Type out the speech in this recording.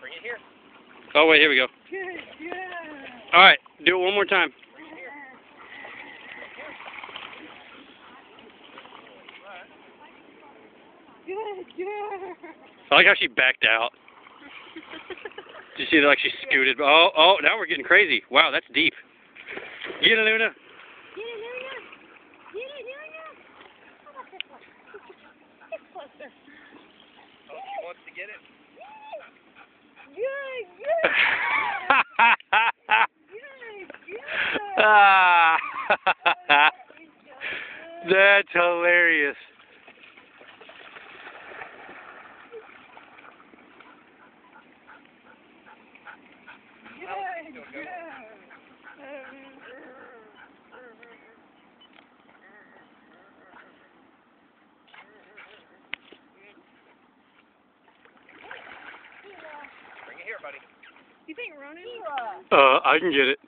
Bring it here. Oh, wait, here we go. All right, do it one more time. I like how she backed out. Did you see that, like she scooted? Oh, now we're getting crazy. Wow, that's deep. Get it, Luna. Get it, Luna. Get it, Luna. How about this one? It's closer. Oh, she wants to get it. Good. That's hilarious. Bring it here, buddy. You think Ronan? I can get it.